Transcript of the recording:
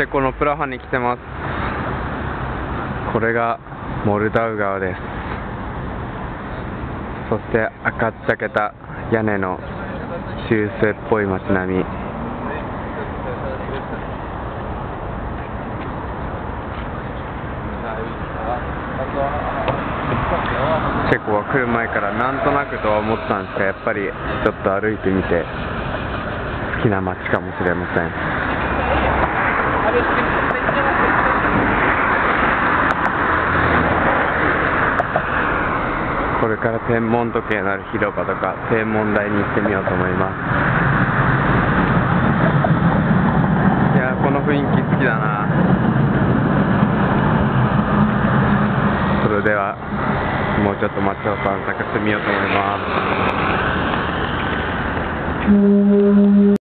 チェコのプラハに来てます。これがモルダウ川です。そして赤っちゃけた屋根の中世っぽい街並み。チェコは来る前からなんとなくとは思ったんですが、やっぱりちょっと歩いてみて好きな街かもしれません。これから天文時計のある広場とか天文台に行ってみようと思います。いやー、この雰囲気好きだな。それではもうちょっと街を散策してみようと思います。